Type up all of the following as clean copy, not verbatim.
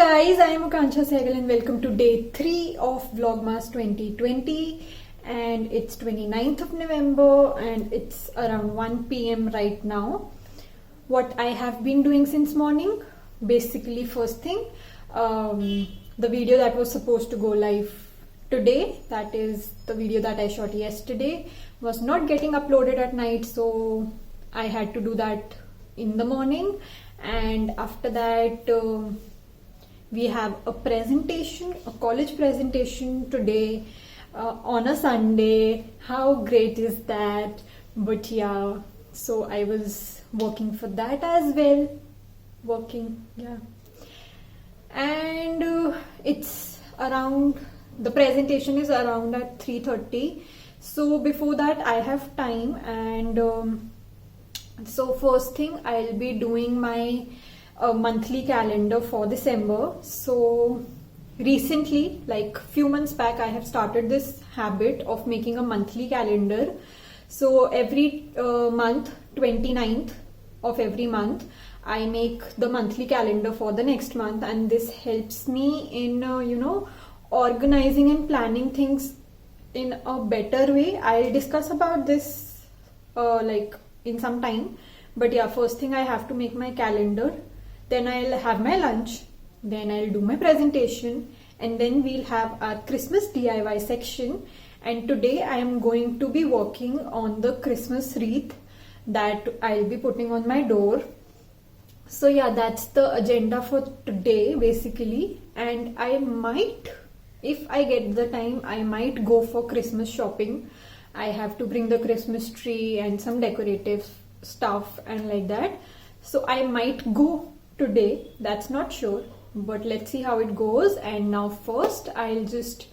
guys, I am Akansha Sahgal and welcome to day 3 of Vlogmas 2020, and it's 29th of November and it's around 1 p.m. right now. What I have been doing since morning, basically first thing, the video that was supposed to go live today, that is the video that I shot yesterday, was not getting uploaded at night, so I had to do that in the morning. And after that we have a presentation, a college presentation today on a Sunday. How great is that? But yeah, so I was working for that as well. And it's around, the presentation is around at 3:30. So before that I have time, and so first thing I'll be doing my monthly calendar for December. So recently, like few months back, I have started this habit of making a monthly calendar. So every month, 29th of every month, I make the monthly calendar for the next month, and this helps me in organizing and planning things in a better way. I'll discuss about this like in some time, but yeah, first thing I have to make my calendar, then I'll have my lunch, then I'll do my presentation, and then we'll have our Christmas DIY section. And today I am going to be working on the Christmas wreath that I'll be putting on my door. So yeah, that's the agenda for today basically. And I might, if I get the time, I might go for Christmas shopping. I have to bring the Christmas tree and some decorative stuff and like that. So I might go today, that's not sure, but let's see how it goes. And now first I'll just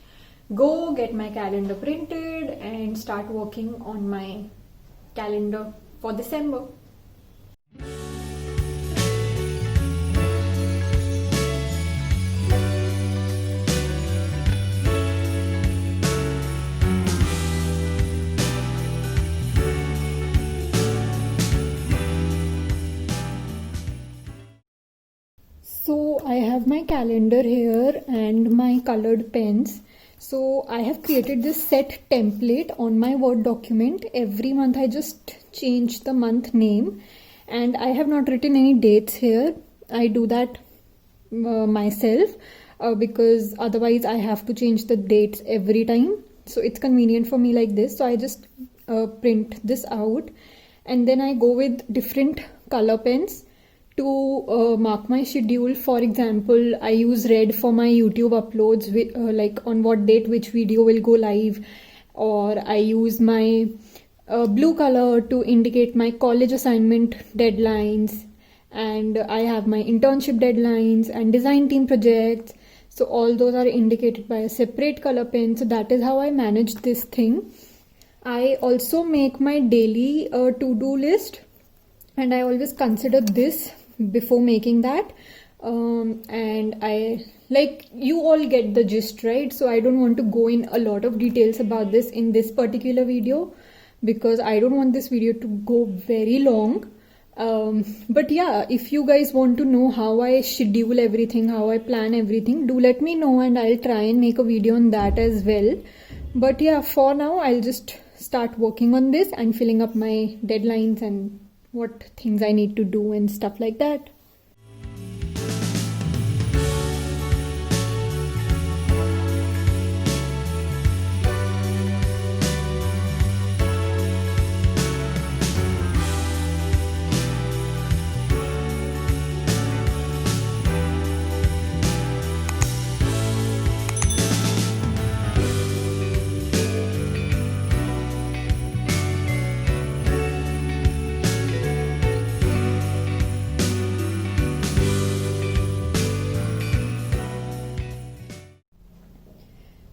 go get my calendar printed and start working on my calendar for December. So I have my calendar here and my colored pens. So I have created this set template on my Word document. Every month I just change the month name, and I have not written any dates here. I do that myself because otherwise I have to change the dates every time. So it's convenient for me like this. So I just print this out, and then I go with different color pens to mark my schedule. For example, I use red for my YouTube uploads, like on what date which video will go live, or I use my blue color to indicate my college assignment deadlines, and I have my internship deadlines and design team projects. So all those are indicated by a separate color pen. So that is how I manage this thing. I also make my daily to-do list, and I always consider this before making that, and I, like, you all get the gist, right? So I don't want to go in a lot of details about this in this particular video because I don't want this video to go very long. But yeah, if you guys want to know how I schedule everything, how I plan everything, do let me know and I'll try and make a video on that as well. But yeah, for now I'll just start working on this and filling up my deadlines and what things I need to do and stuff like that.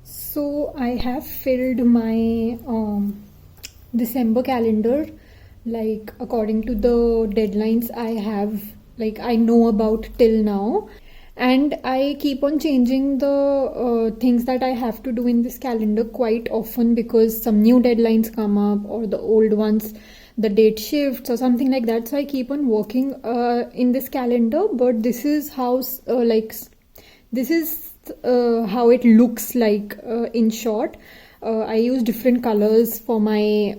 So I have filled my December calendar, like according to the deadlines I have, like I know about till now, and I keep on changing the things that I have to do in this calendar quite often because some new deadlines come up or the old ones, the date shifts or something like that. So I keep on working in this calendar, but this is how this is how it looks like in short. I use different colors for my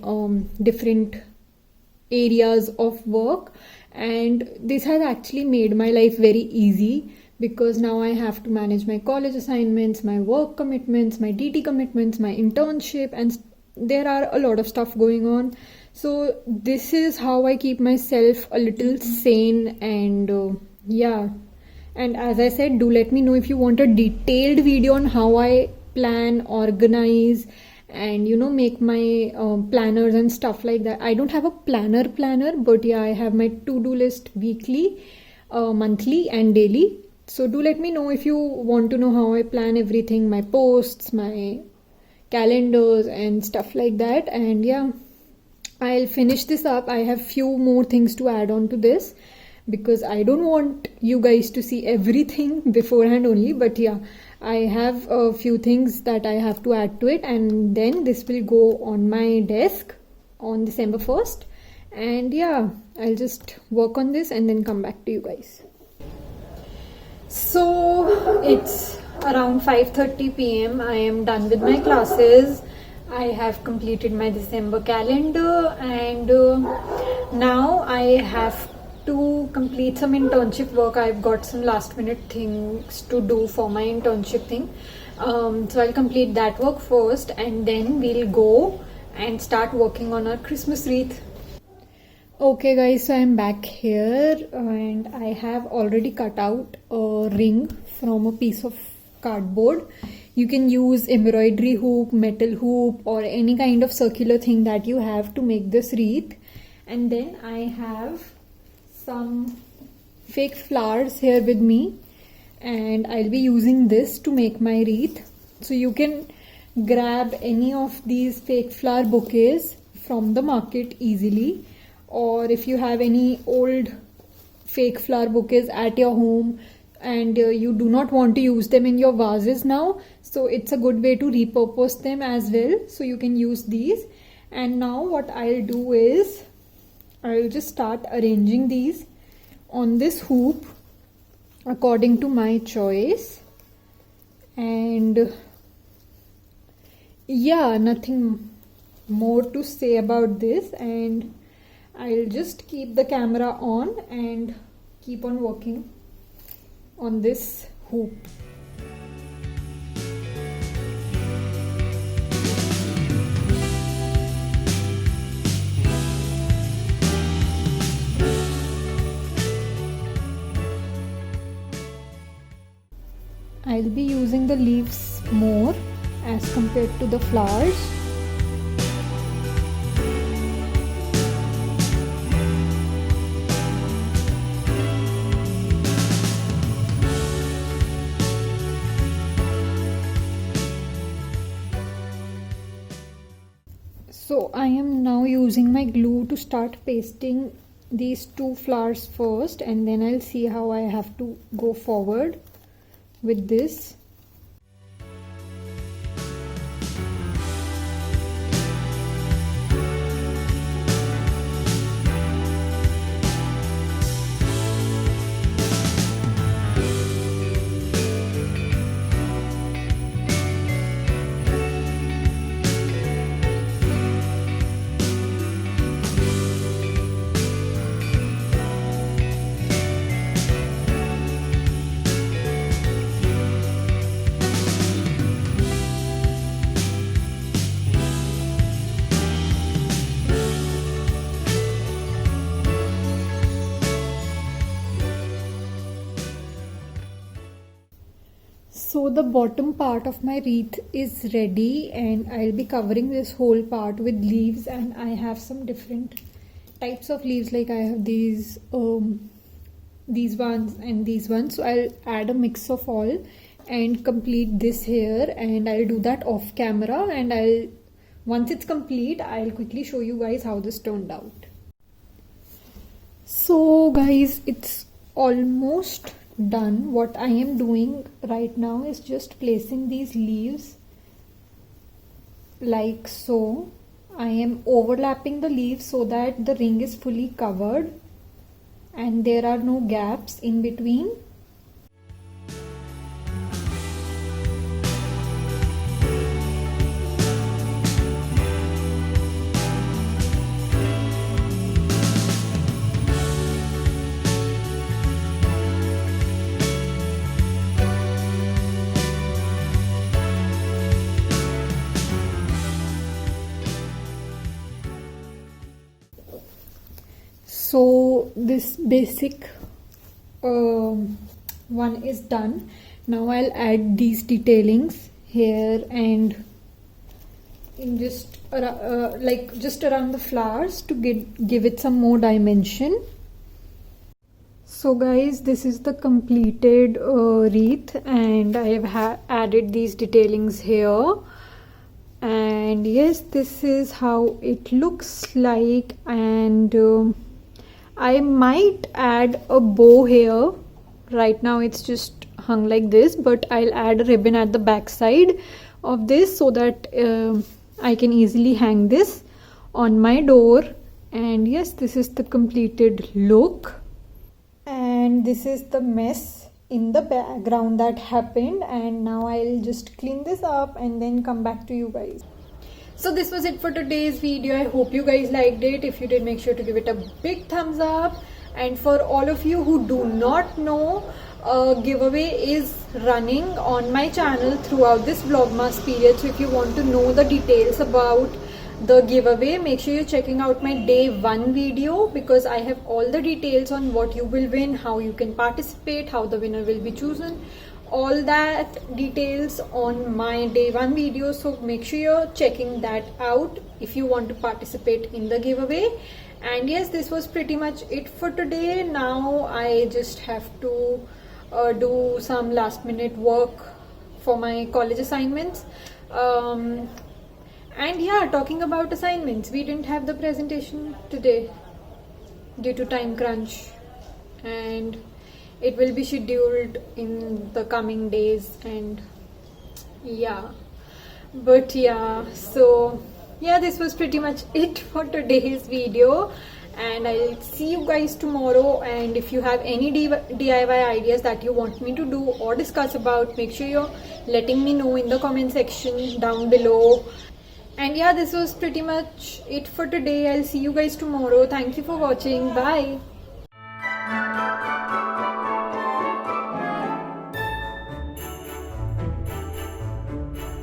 different areas of work, and this has actually made my life very easy, because now I have to manage my college assignments, my work commitments, my DT commitments, my internship, and there are a lot of stuff going on. So this is how I keep myself a little sane, and yeah. And as I said, do let me know if you want a detailed video on how I plan, organize, and make my planners and stuff like that. I don't have a planner, but yeah, I have my to-do list weekly, monthly, and daily. So do let me know if you want to know how I plan everything, my posts, my calendars, and stuff like that. And yeah, I'll finish this up. I have few more things to add on to this, because I don't want you guys to see everything beforehand only, but yeah, I have a few things that I have to add to it, and then this will go on my desk on December 1st. And yeah, I'll just work on this and then come back to you guys. So it's around 5:30 p.m. I am done with my classes. I have completed my December calendar, and now I have to complete some internship work. I've got some last minute things to do for my internship thing. So I'll complete that work first, and then we'll go and start working on our Christmas wreath. Okay guys, so I'm back here, and I have already cut out a ring from a piece of cardboard. You can use embroidery hoop, metal hoop, or any kind of circular thing that you have to make this wreath. And then I have some fake flowers here with me, and I'll be using this to make my wreath. So you can grab any of these fake flower bouquets from the market easily, or if you have any old fake flower bouquets at your home and you do not want to use them in your vases now, so it's a good way to repurpose them as well. So you can use these. And now what I'll do is I'll just start arranging these on this hoop according to my choice. And yeah, nothing more to say about this, and I'll just keep the camera on and keep on working on this hoop. I'll be using the leaves more as compared to the flowers. So I am now using my glue to start pasting these two flowers first, and then I'll see how I have to go forward with this. So the bottom part of my wreath is ready, and I'll be covering this whole part with leaves. And I have some different types of leaves, like I have these ones and these ones. So I'll add a mix of all and complete this here, and I'll do that off camera, and once it's complete, I'll quickly show you guys how this turned out. So guys, it's almost done. What I am doing right now is just placing these leaves like so. I am overlapping the leaves so that the ring is fully covered and there are no gaps in between. So this basic one is done. Now I'll add these detailings here and in just around the flowers to give it some more dimension. So guys, this is the completed wreath, and I have added these detailings here. And yes, this is how it looks like, and I might add a bow here. Right now it's just hung like this, but I'll add a ribbon at the back side of this so that I can easily hang this on my door. And yes, this is the completed look, and this is the mess in the background that happened. And now I'll just clean this up and then come back to you guys. So this was it for today's video. I hope you guys liked it. If you did, make sure to give it a big thumbs up. And for all of you who do not know, a giveaway is running on my channel throughout this Vlogmas period. So if you want to know the details about the giveaway, make sure you're checking out my day 1 video, because I have all the details on what you will win, how you can participate, how the winner will be chosen, all that details on my day 1 video. So make sure you're checking that out if you want to participate in the giveaway. And yes, this was pretty much it for today. Now I just have to do some last minute work for my college assignments. And yeah, talking about assignments, we didn't have the presentation today due to time crunch, and it will be scheduled in the coming days. And yeah, but yeah, so yeah, this was pretty much it for today's video, and I'll see you guys tomorrow. And if you have any DIY ideas that you want me to do or discuss about, make sure you're letting me know in the comment section down below. And yeah, this was pretty much it for today. I'll see you guys tomorrow. Thank you for watching. Bye.